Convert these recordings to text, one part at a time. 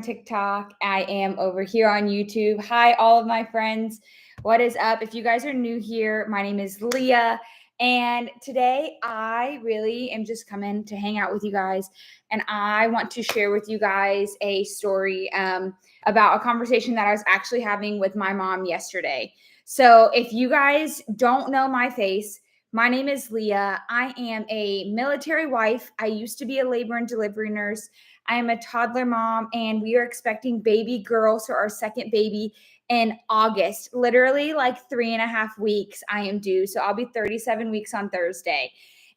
TikTok. I am over here on YouTube. Hi, all of my friends. What is up? If you guys are new here, my name is Leah. And today I really am just coming to hang out with you guys. And I want to share with you guys a story about a conversation that I was actually having with my mom yesterday. So if you guys don't know my face, my name is Leah. I am a military wife. I used to be a labor and delivery nurse. I am a toddler mom, and we are expecting baby girls, so our second baby in August. Literally like 3.5 weeks I am due. So I'll be 37 weeks on Thursday.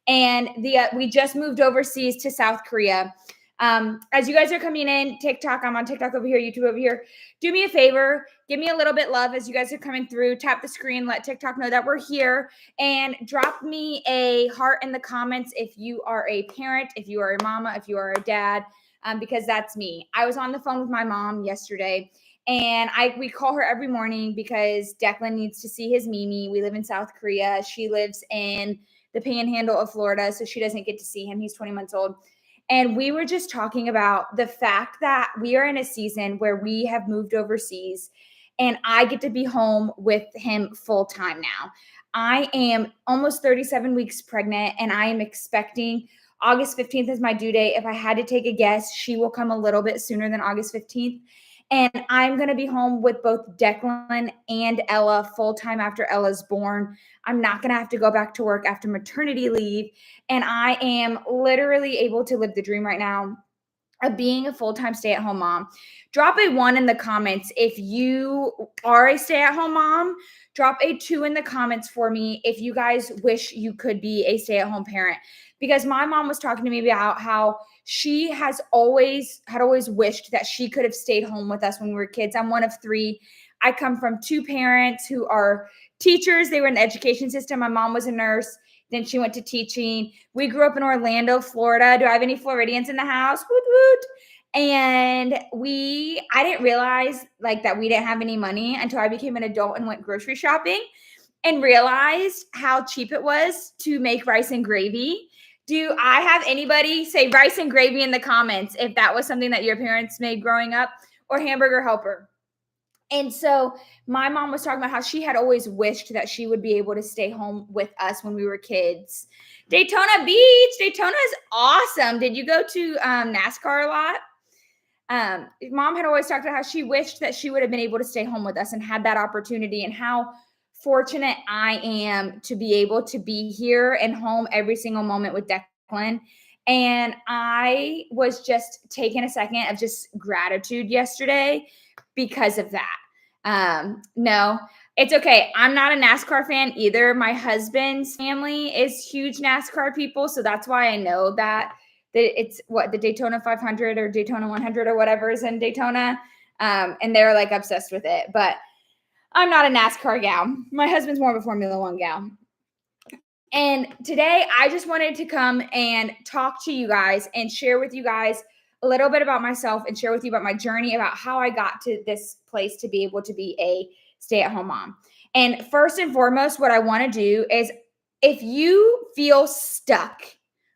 And we just moved overseas to South Korea. As you guys are coming in, TikTok, I'm on TikTok over here, YouTube over here. Do me a favor, give me a little bit love as you guys are coming through. Tap the screen, let TikTok know that we're here, and drop me a heart in the comments if you are a parent, if you are a mama, if you are a dad, because that's me. I was on the phone with my mom yesterday, and we call her every morning because Declan needs to see his Mimi. We live in South Korea. She lives in the panhandle of Florida, so she doesn't get to see him. He's 20 months old. And we were just talking about the fact that we are in a season where we have moved overseas and I get to be home with him full time now. I am almost 37 weeks pregnant and I am expecting August 15th is my due date. If I had to take a guess, she will come a little bit sooner than August 15th. And I'm going to be home with both Declan and Ella full time after Ella's born. I'm not going to have to go back to work after maternity leave. And I am literally able to live the dream right now of being a full-time stay-at-home mom. Drop a 1 in the comments if you are a stay-at-home mom. Drop a 2 in the comments for me if you guys wish you could be a stay-at-home parent. Because my mom was talking to me about how she had always wished that she could have stayed home with us when we were kids. I'm one of 3. I come from 2 parents who are teachers. They were in the education system. My mom was a nurse. Then she went to teaching. We grew up in Orlando, Florida. Do I have any Floridians in the house? Woot woot. And I didn't realize that we didn't have any money until I became an adult and went grocery shopping and realized how cheap it was to make rice and gravy. Do I have anybody say rice and gravy in the comments if that was something that your parents made growing up, or hamburger helper? And so my mom was talking about how she had always wished that she would be able to stay home with us when we were kids. Daytona Beach. Daytona is awesome. Did you go to NASCAR a lot? Mom had always talked about how she wished that she would have been able to stay home with us and had that opportunity, and how fortunate I am to be able to be here and home every single moment with Declan. And I was just taking a second of just gratitude yesterday because of that. No, it's okay. I'm not a NASCAR fan either. My husband's family is huge NASCAR people, so that's why I know that it's the Daytona 500 or Daytona 100 or whatever is in Daytona, and they're obsessed with it. But I'm not a NASCAR gal. My husband's more of a Formula One gal. And today I just wanted to come and talk to you guys and share with you guys a little bit about myself and share with you about my journey, about how I got to this place to be able to be a stay-at-home mom. And first and foremost, what I want to do is, if you feel stuck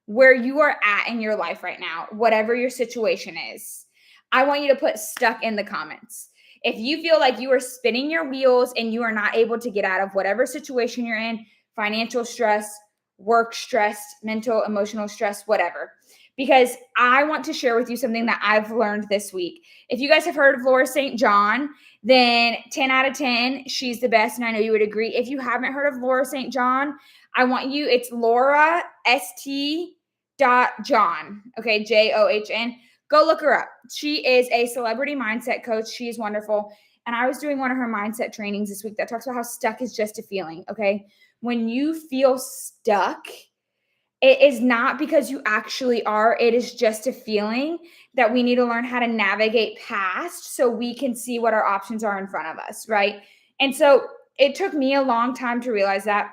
where you are at in your life right now, whatever your situation is, I want you to put stuck in the comments. If you feel like you are spinning your wheels and you are not able to get out of whatever situation you're in, financial stress, work stress, mental, emotional stress, whatever, because I want to share with you something that I've learned this week. If you guys have heard of Laura St. John, then 10 out of 10, she's the best, and I know you would agree. If you haven't heard of Laura St. John, it's Laura St. John, okay, John. Go look her up. She is a celebrity mindset coach. She is wonderful. And I was doing one of her mindset trainings this week that talks about how stuck is just a feeling, okay? When you feel stuck, it is not because you actually are. It is just a feeling that we need to learn how to navigate past so we can see what our options are in front of us, right? And so it took me a long time to realize that,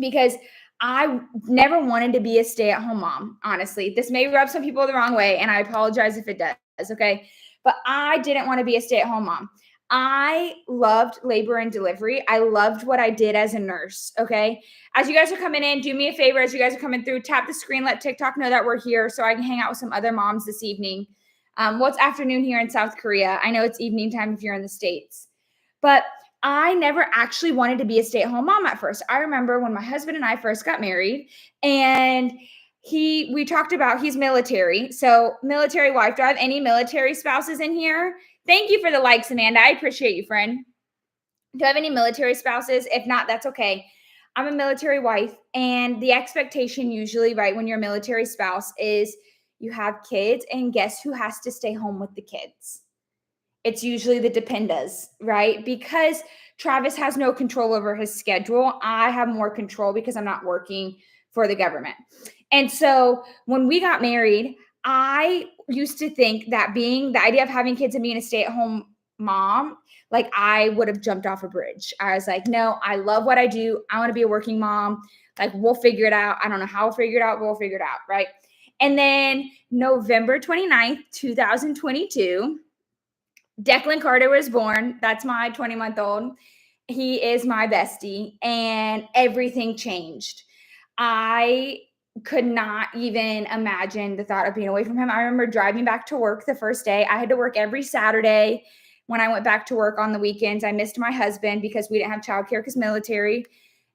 because I never wanted to be a stay-at-home mom, honestly. This may rub some people the wrong way, and I apologize if it does, okay? But I didn't want to be a stay-at-home mom. I loved labor and delivery. I loved what I did as a nurse, okay? As you guys are coming in, do me a favor. As you guys are coming through, tap the screen, let TikTok know that we're here so I can hang out with some other moms this evening. Well, it's afternoon here in South Korea. I know it's evening time if you're in the States. But I never actually wanted to be a stay-at-home mom at first. I remember when my husband and I first got married, and we talked about he's military. So military wife. Do I have any military spouses in here? Thank you for the likes, Amanda. I appreciate you, friend. Do I have any military spouses? If not, that's okay. I'm a military wife, and the expectation usually, right, when you're a military spouse is you have kids, and guess who has to stay home with the kids? It's usually the dependas, right? Because Travis has no control over his schedule. I have more control because I'm not working for the government. And so when we got married, I used to think that being the idea of having kids and being a stay at home mom, like I would have jumped off a bridge. I was like, no, I love what I do. I want to be a working mom. Like, we'll figure it out. I don't know how we'll figure it out, but we'll figure it out. Right. And then November 29th, 2022, Declan Carter was born. That's my 20-month-old. He is my bestie, and everything changed. I could not even imagine the thought of being away from him. I remember driving back to work the first day. I had to work every Saturday. When I went back to work on the weekends, I missed my husband because we didn't have childcare because military.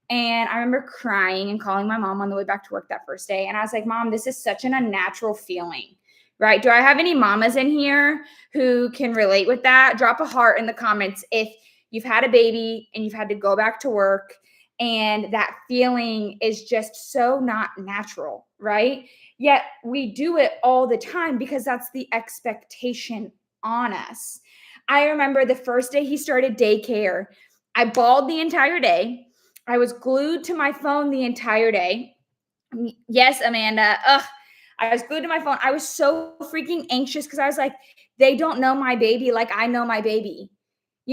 And I remember crying and calling my mom on the way back to work that first day. And I was like, Mom, this is such an unnatural feeling, right? Do I have any mamas in here who can relate with that? Drop a heart in the comments if you've had a baby and you've had to go back to work and that feeling is just so not natural, right? Yet we do it all the time because that's the expectation on us. I remember the first day he started daycare, I bawled the entire day. I was glued to my phone the entire day. Yes, Amanda. Ugh. I was glued to my phone. I was so freaking anxious because I was like, they don't know my baby like I know my baby.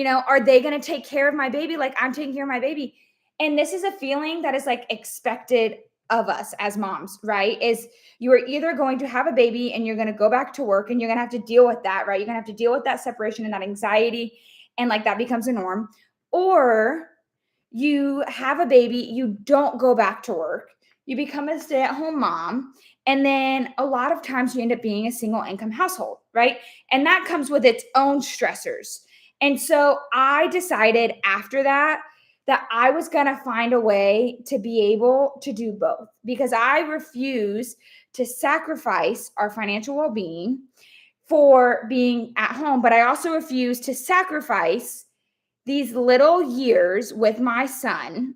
Are they going to take care of my baby like I'm taking care of my baby? And this is a feeling that is like expected of us as moms, right? Is you are either going to have a baby and you're going to go back to work and you're going to have to deal with that, right? You're going to have to deal with that separation and that anxiety, and like that becomes a norm. Or you have a baby, you don't go back to work, you become a stay-at-home mom, and then a lot of times you end up being a single income household, right? And that comes with its own stressors. And so I decided after that I was going to find a way to be able to do both, because I refuse to sacrifice our financial well-being for being at home, but I also refuse to sacrifice these little years with my son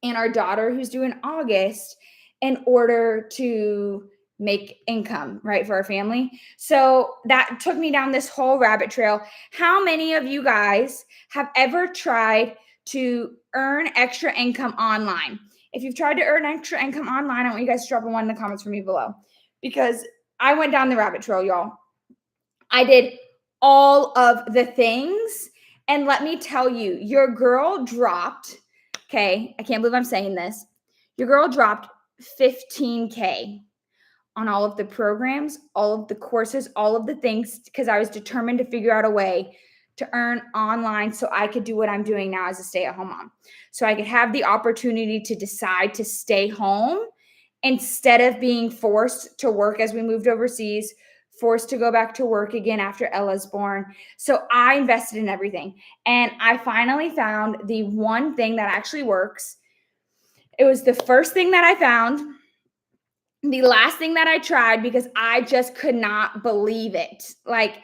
and our daughter who's due in August in order to make income, right, for our family. So that took me down this whole rabbit trail. How many of you guys have ever tried to earn extra income online? If you've tried to earn extra income online, I want you guys to drop a one in the comments for me below, because I went down the rabbit trail, y'all. I did all of the things. And let me tell you, your girl dropped, okay, I can't believe I'm saying this. Your girl dropped $15K on all of the programs, all of the courses, all of the things, because I was determined to figure out a way to earn online so I could do what I'm doing now as a stay-at-home mom. So I could have the opportunity to decide to stay home instead of being forced to work as we moved overseas, forced to go back to work again after Ella's born. So I invested in everything. And I finally found the one thing that actually works. It was the first thing that I found, the last thing that I tried, because I just could not believe it. Like,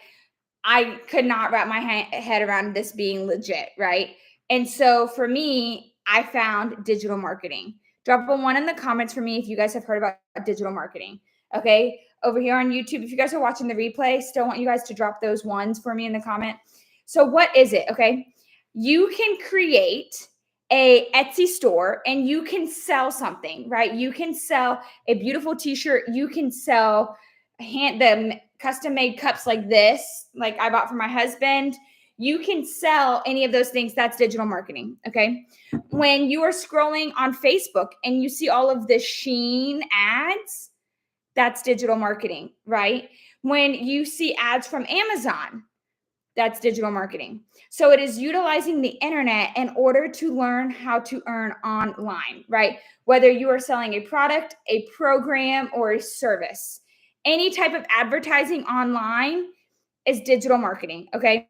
I could not wrap my head around this being legit, right? And so for me, I found digital marketing. Drop a one in the comments for me if you guys have heard about digital marketing. Okay. Over here on YouTube, if you guys are watching the replay, still want you guys to drop those ones for me in the comment. So what is it? Okay. You can create a Etsy store and you can sell something, right? You can sell a beautiful t-shirt. You can sell the custom made cups like this, like I bought for my husband. You can sell any of those things. That's digital marketing. Okay. When you are scrolling on Facebook and you see all of the Shein ads, that's digital marketing, right? When you see ads from Amazon, that's digital marketing. So it is utilizing the internet in order to learn how to earn online, right? Whether you are selling a product, a program, or a service. any type of advertising online is digital marketing. Okay.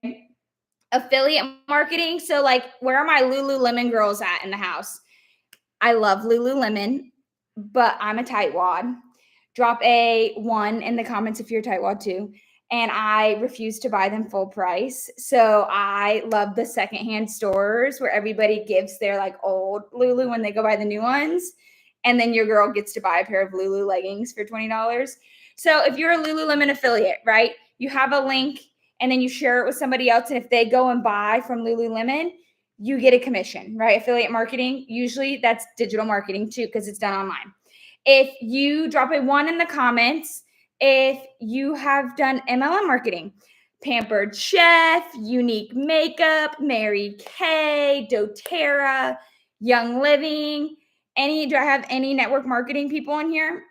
Affiliate marketing. So, like, where are my Lululemon girls at in the house? I love Lululemon, but I'm a tightwad. Drop a 1 in the comments if you're a tightwad too. And I refuse to buy them full price. So I love the secondhand stores where everybody gives their like old Lulu when they go buy the new ones. And then your girl gets to buy a pair of Lulu leggings for $20. So if you're a Lululemon affiliate, right, you have a link and then you share it with somebody else. And if they go and buy from Lululemon, you get a commission, right? Affiliate marketing, usually that's digital marketing too, because it's done online. If you drop a 1 in the comments, if you have done MLM marketing, Pampered Chef, Unique Makeup, Mary Kay, doTERRA, Young Living, do I have any network marketing people in here?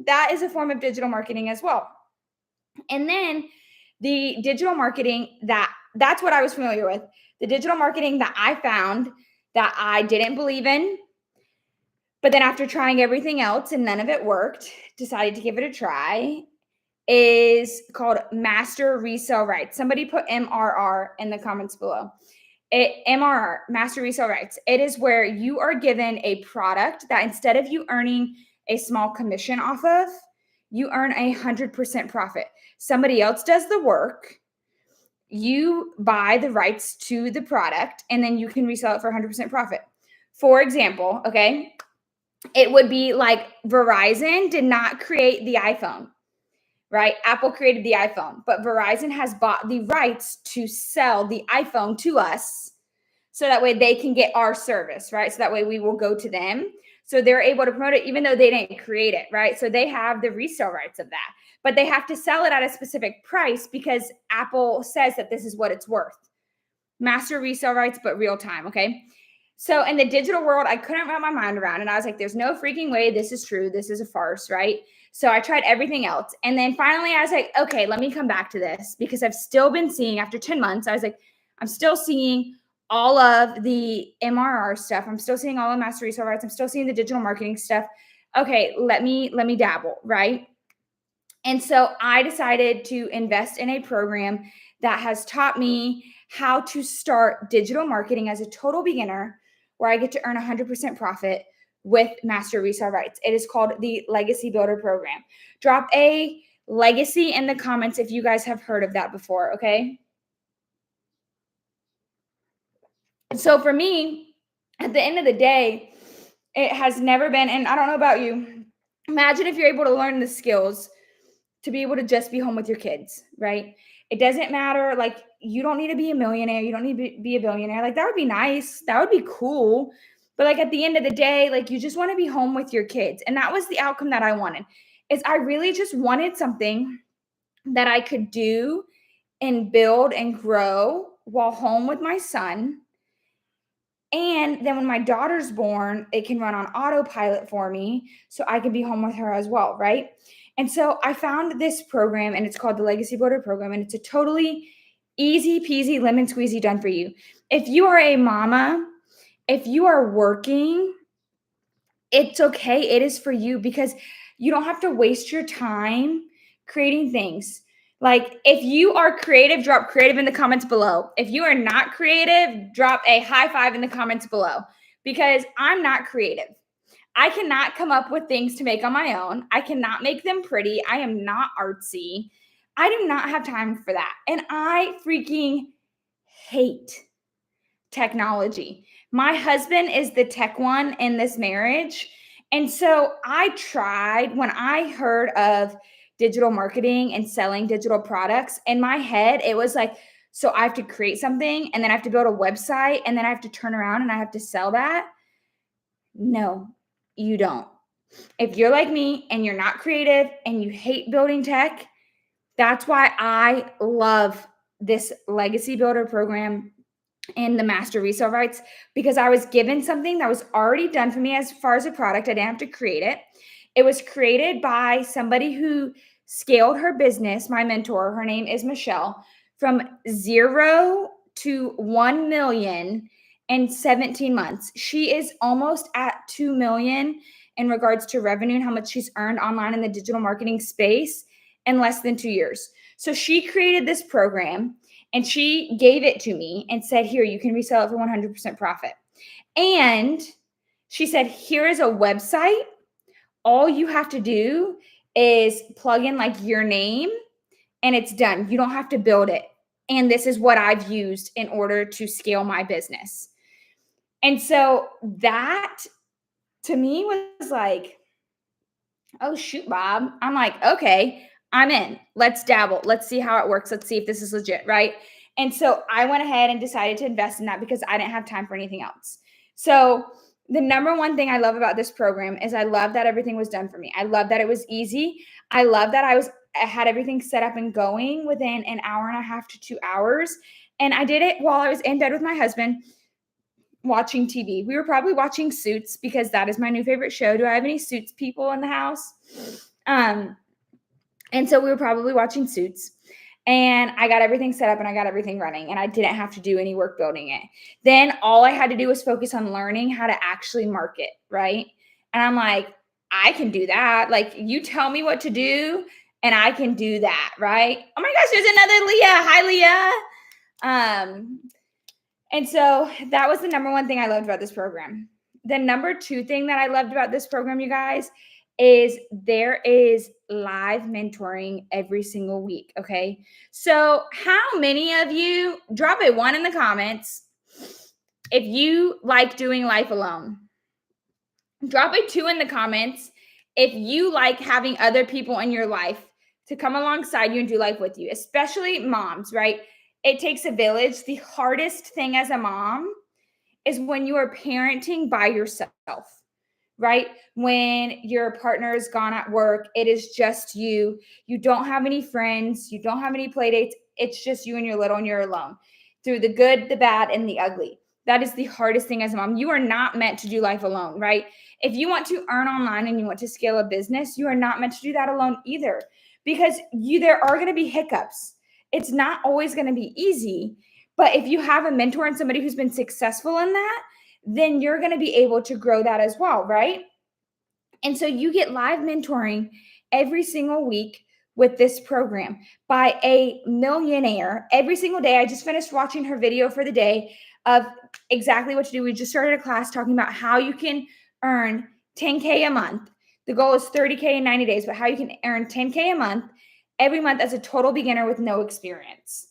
That is a form of digital marketing as well. And then the digital marketing that's what I was familiar with. The digital marketing that I found that I didn't believe in, but then after trying everything else and none of it worked, decided to give it a try, is called Master Resale Rights. Somebody put MRR in the comments below. MRR, Master Resale Rights. It is where you are given a product that instead of you earning a small commission off of, you earn 100% profit. Somebody else does the work. You buy the rights to the product, and then you can resell it for 100% profit. For example, okay, it would be like Verizon did not create the iPhone, right? Apple created the iPhone, but Verizon has bought the rights to sell the iPhone to us so that way they can get our service, right? So that way we will go to them. So they're able to promote it even though they didn't create it, right? So they have the resale rights of that, but they have to sell it at a specific price because Apple says that this is what it's worth. Master resale rights, but real time, okay? So in the digital world, I couldn't wrap my mind around, and I was like, there's no freaking way this is true. This is a farce, right? So I tried everything else. And then finally I was like, okay, let me come back to this because I've still been seeing after 10 months, I was like, I'm still seeing all of the MRR stuff. I'm still seeing all the master resale rights. I'm still seeing the digital marketing stuff. Okay, let me dabble, right? And so I decided to invest in a program that has taught me how to start digital marketing as a total beginner, where I get to earn 100% profit with master resale rights. It is called the Legacy Builder Program. Drop a legacy in the comments if you guys have heard of that before, okay? So for me, at the end of the day, it has never been, and I don't know about you, imagine if you're able to learn the skills to be able to just be home with your kids, right? It doesn't matter. Like, you don't need to be a millionaire. You don't need to be a billionaire. Like, that would be nice. That would be cool. But like at the end of the day, like, you just want to be home with your kids. And that was the outcome that I wanted. Is I really just wanted something that I could do and build and grow while home with my son. And then when my daughter's born, it can run on autopilot for me so I can be home with her as well, right? And so I found this program, and it's called the Legacy Builder Program, and it's a totally easy peasy lemon squeezy done for you. If you are a mama, if you are working, it's okay. It is for you because you don't have to waste your time creating things. Like, if you are creative, drop creative in the comments below. If you are not creative, drop a high five in the comments below because I'm not creative. I cannot come up with things to make on my own. I cannot make them pretty. I am not artsy. I do not have time for that. And I freaking hate technology. My husband is the tech one in this marriage. And so I tried, when I heard of digital marketing and selling digital products, in my head, it was like, so I have to create something and then I have to build a website and then I have to turn around and I have to sell that. No, you don't. If you're like me and you're not creative and you hate building tech, that's why I love this Legacy Builder Program and the master resale rights, because I was given something that was already done for me as far as a product. I didn't have to create it. It was created by somebody who scaled her business, my mentor. Her name is Michelle, from 0 to 1 million in 17 months. She is almost at 2 million in regards to revenue and how much she's earned online in the digital marketing space in less than 2 years. So she created this program and she gave it to me and said, here, you can resell it for 100% profit. And she said, here is a website. All you have to do is plug in like your name and it's done. You don't have to build it. And this is what I've used in order to scale my business. And so that to me was like, oh, shoot, Bob. I'm like, okay, I'm in. Let's dabble. Let's see how it works. Let's see if this is legit, right? And so I went ahead and decided to invest in that because I didn't have time for anything else. So the number one thing I love about this program is I love that everything was done for me. I love that it was easy. I love that I had everything set up and going within an hour and a half to 2 hours. And I did it while I was in bed with my husband watching TV. We were probably watching Suits because that is my new favorite show. Do I have any Suits people in the house? And so we were probably watching Suits. And I got everything set up and I got everything running and I didn't have to do any work building it. Then all I had to do was focus on learning how to actually market, right? And I'm like, I can do that. Like, you tell me what to do and I can do that, right? Oh my gosh, there's another Leah. Hi, Leah. And so that was the number one thing I loved about this program. The number two thing that I loved about this program, you guys, is there is live mentoring every single week. Okay. So how many of you, drop a 1 in the comments if you like doing life alone? Drop a 2 in the comments if you like having other people in your life to come alongside you and do life with you, especially moms, right? It takes a village. The hardest thing as a mom is when you are parenting by yourself, right? When your partner is gone at work, it is just you. You don't have any friends. You don't have any play dates. It's just you and your little and you're alone through the good, the bad, and the ugly. That is the hardest thing as a mom. You are not meant to do life alone, right? If you want to earn online and you want to scale a business, you are not meant to do that alone either because there are going to be hiccups. It's not always going to be easy, but if you have a mentor and somebody who's been successful in that, then you're going to be able to grow that as well, right? And so you get live mentoring every single week with this program by a millionaire every single day. I just finished watching her video for the day of exactly what to do. We just started a class talking about how you can earn 10K a month. The goal is 30K in 90 days, but how you can earn 10K a month every month as a total beginner with no experience.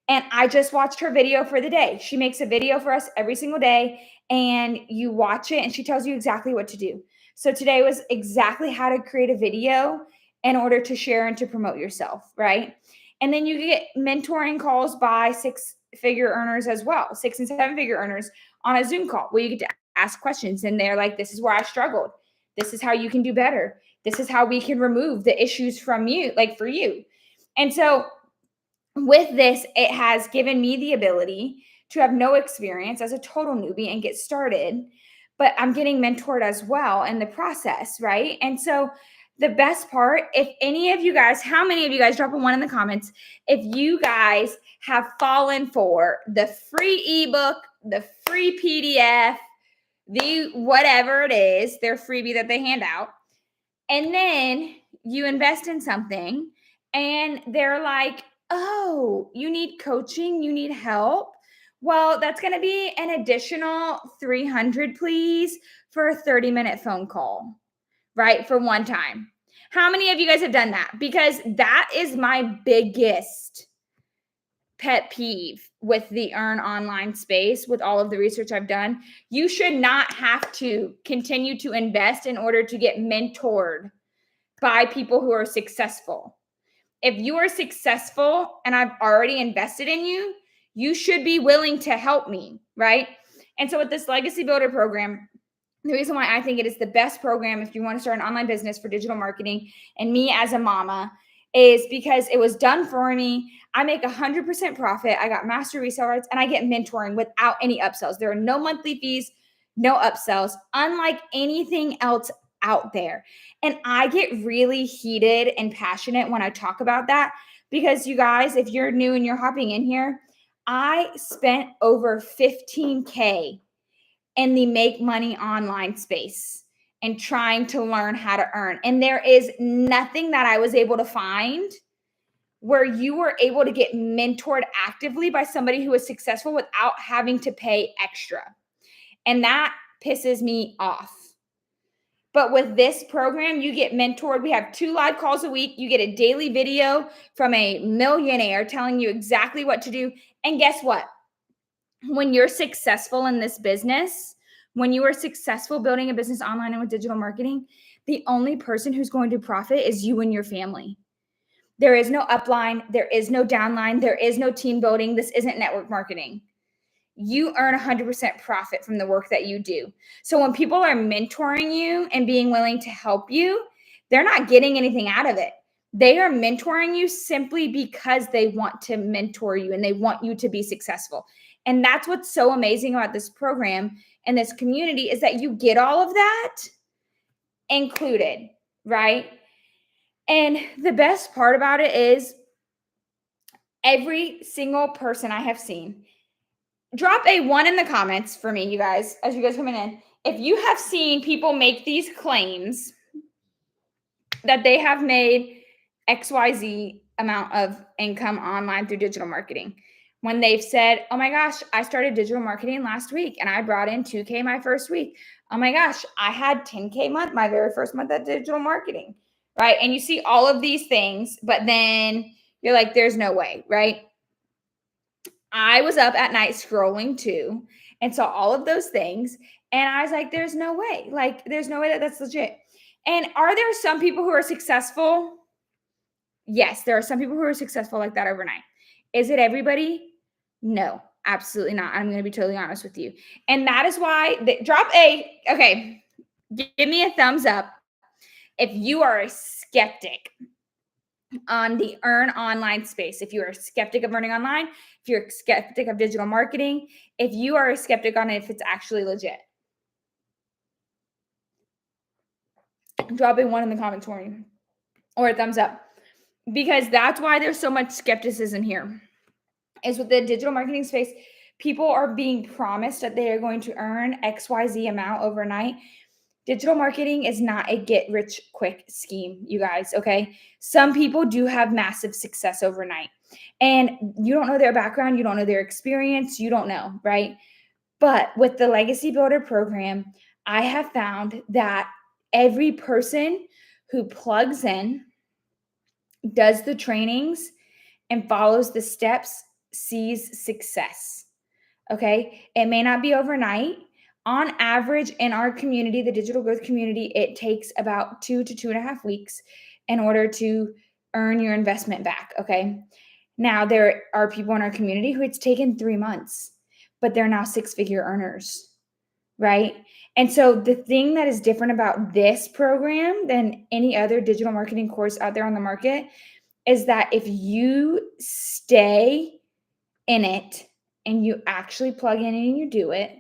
And I just watched her video for the day. She makes a video for us every single day and you watch it and she tells you exactly what to do. So today was exactly how to create a video in order to share and to promote yourself, right? And then you get mentoring calls by 6-figure earners as well, 6 and 7-figure earners on a Zoom call where you get to ask questions and they're like, this is where I struggled. This is how you can do better. This is how we can remove the issues from you, like for you. And so with this, it has given me the ability to have no experience as a total newbie and get started, but I'm getting mentored as well in the process, right? And so the best part, if any of you guys, how many of you guys, drop a 1 in the comments, if you guys have fallen for the free ebook, the free PDF, the whatever it is, their freebie that they hand out, and then you invest in something and they're like, oh, you need coaching, you need help. Well, that's going to be an additional $300, please, for a 30-minute phone call, right? For one time. How many of you guys have done that? Because that is my biggest pet peeve with the earn online space, with all of the research I've done. You should not have to continue to invest in order to get mentored by people who are successful. If you are successful and I've already invested in you, you should be willing to help me, right? And so with this Legacy Builder program, the reason why I think it is the best program if you want to start an online business for digital marketing and me as a mama is because it was done for me. I make 100% profit. I got master resale rights and I get mentoring without any upsells. There are no monthly fees, no upsells, unlike anything else out there. And I get really heated and passionate when I talk about that because you guys, if you're new and you're hopping in here, I spent over 15K in the make money online space. and trying to learn how to earn. And there is nothing that I was able to find where you were able to get mentored actively by somebody who is successful without having to pay extra. And that pisses me off. But with this program, you get mentored. We have 2 live calls a week. You get a daily video from a millionaire telling you exactly what to do. And guess what? When you're successful in this business, when you are successful building a business online and with digital marketing, the only person who's going to profit is you and your family. There is no upline. There is no downline. There is no team building. This isn't network marketing. You earn 100% profit from the work that you do. So when people are mentoring you and being willing to help you, they're not getting anything out of it. They are mentoring you simply because they want to mentor you and they want you to be successful. And that's what's so amazing about this program and this community is that you get all of that included, right? And the best part about it is every single person I have seen, drop a 1 in the comments for me, you guys, as you guys coming in. If you have seen people make these claims that they have made XYZ amount of income online through digital marketing, when they've said, oh my gosh, I started digital marketing last week and I brought in 2K my first week. Oh my gosh, I had 10K month, my very first month at digital marketing, right? And you see all of these things, but then you're like, there's no way, right? I was up at night scrolling too and saw all of those things. And I was like, there's no way. Like, there's no way that that's legit. And are there some people who are successful? Yes, there are some people who are successful like that overnight. Is it everybody? No, absolutely not. I'm going to be totally honest with you. And that is why give me a thumbs up if you are a skeptic on the earn online space. If you're a skeptic of earning online, if you're a skeptic of digital marketing, if you are a skeptic on if it's actually legit, drop a 1 in the comments for me or a thumbs up, because that's why there's so much skepticism here. Is with the digital marketing space, people are being promised that they are going to earn XYZ amount overnight. Digital marketing is not a get rich quick scheme, you guys, okay? Some people do have massive success overnight. And you don't know their background, you don't know their experience, you don't know, right? But with the Legacy Builder program, I have found that every person who plugs in, does the trainings, and follows the steps sees success, okay? It may not be overnight. On average, in our community, the digital growth community, it takes about 2 to 2.5 weeks in order to earn your investment back, okay? Now, there are people in our community who it's taken 3 months, but they're now 6-figure earners, right? And so the thing that is different about this program than any other digital marketing course out there on the market is that if you stay in it and you actually plug in and you do it,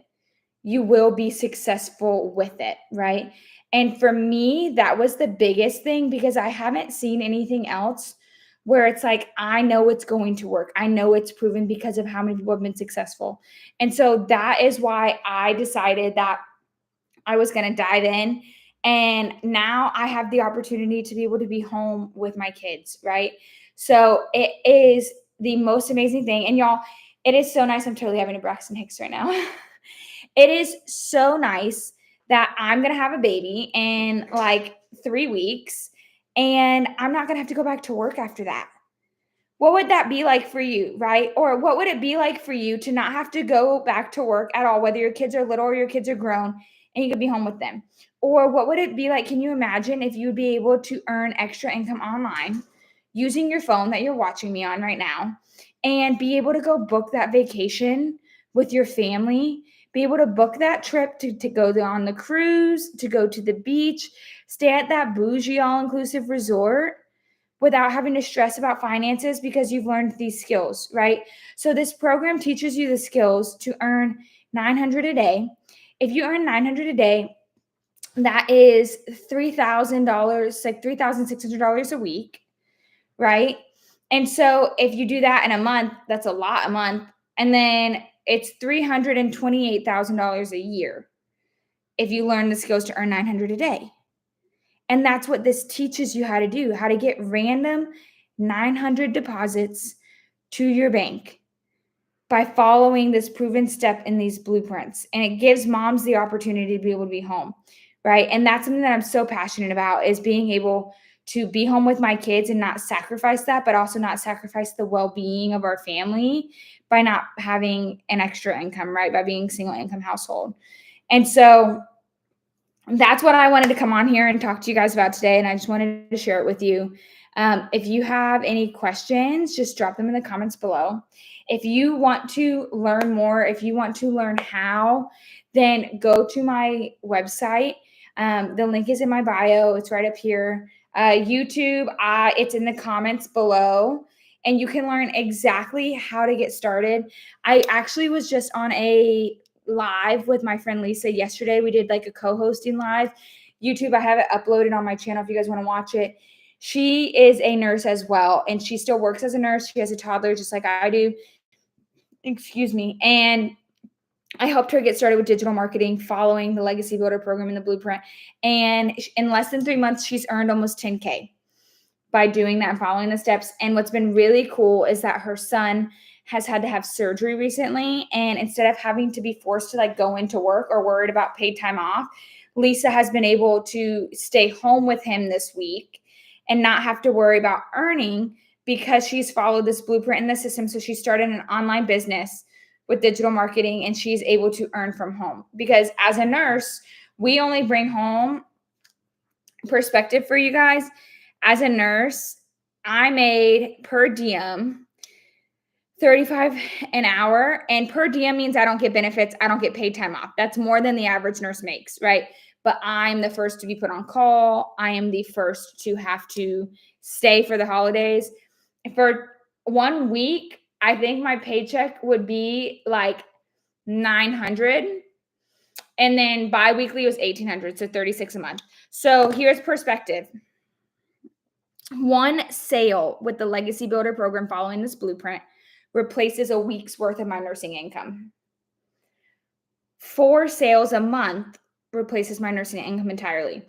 you will be successful with it, right? And for me, that was the biggest thing because I haven't seen anything else where it's like, I know it's going to work. I know it's proven because of how many people have been successful. And so that is why I decided that I was going to dive in. And now I have the opportunity to be able to be home with my kids, right? So it is the most amazing thing. And y'all, it is so nice. I'm totally having a Braxton Hicks right now. It is so nice that I'm going to have a baby in like 3 weeks and I'm not going to have to go back to work after that. What would that be like for you, right? Or what would it be like for you to not have to go back to work at all, whether your kids are little or your kids are grown, and you could be home with them? Or what would it be like? Can you imagine if you would be able to earn extra income online using your phone that you're watching me on right now and be able to go book that vacation with your family, be able to book that trip to go on the cruise, to go to the beach, stay at that bougie all-inclusive resort without having to stress about finances because you've learned these skills, right? So this program teaches you the skills to earn $900 a day. If you earn $900 a day, that is $3,000, like $3,600 a week, right? And so if you do that in a month, that's a lot a month. And then it's $328,000 a year if you learn the skills to earn $900 a day. And that's what this teaches you how to do, how to get random 900 deposits to your bank by following this proven step in these blueprints. And it gives moms the opportunity to be able to be home, right? And that's something that I'm so passionate about, is being able to be home with my kids and not sacrifice that, but also not sacrifice the well-being of our family by not having an extra income, right? By being a single income household. And so that's what I wanted to come on here and talk to you guys about today. And I just wanted to share it with you. If you have any questions, just drop them in the comments below. If you want to learn more, if you want to learn how, then go to my website. The link is in my bio. It's right up here. YouTube, it's in the comments below. And you can learn exactly how to get started. I actually was just on a live with my friend Lisa yesterday. We did like a co-hosting live. YouTube, I have it uploaded on my channel if you guys want to watch it. She is a nurse as well, and she still works as a nurse. She has a toddler just like I do. Excuse me. And I helped her get started with digital marketing following the Legacy Builder program in the blueprint. And in less than 3 months, she's earned almost 10K by doing that and following the steps. And what's been really cool is that her son has had to have surgery recently. And instead of having to be forced to like go into work or worried about paid time off, Lisa has been able to stay home with him this week and not have to worry about earning, because she's followed this blueprint in the system. So she started an online business with digital marketing, and she's able to earn from home. Because as a nurse, we only bring home perspective for you guys. As a nurse, I made per diem $35 an hour, and per diem means I don't get benefits. I don't get paid time off. That's more than the average nurse makes, right? But I'm the first to be put on call. I am the first to have to stay for the holidays. For 1 week, I think my paycheck would be like $900. And then bi-weekly was $1,800, so $36 a month. So here's perspective. One sale with the Legacy Builder program following this blueprint replaces a week's worth of my nursing income. 4 sales a month replaces my nursing income entirely.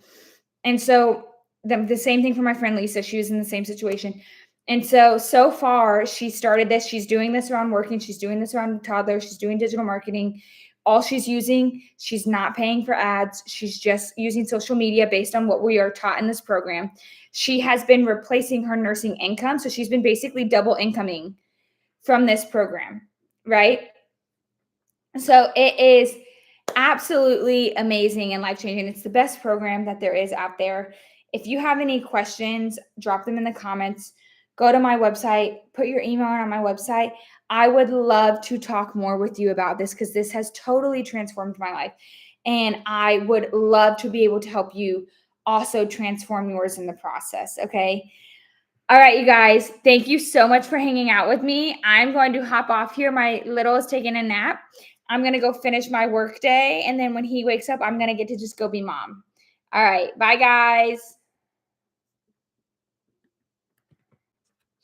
And so the same thing for my friend Lisa. She was in the same situation. And so far, she started this. She's doing this around working. She's doing this around toddlers. She's doing digital marketing. All she's using, she's not paying for ads. She's just using social media based on what we are taught in this program. She has been replacing her nursing income. So she's been basically double incoming from this program, right? So it is absolutely amazing and life-changing. It's the best program that there is out there. If you have any questions, drop them in the comments. Go to my website, put your email on my website. I would love to talk more with you about this, because this has totally transformed my life. And I would love to be able to help you also transform yours in the process, okay? All right, you guys, thank you so much for hanging out with me. I'm going to hop off here. My little is taking a nap. I'm going to go finish my work day. And then when he wakes up, I'm going to get to just go be mom. All right. Bye, guys.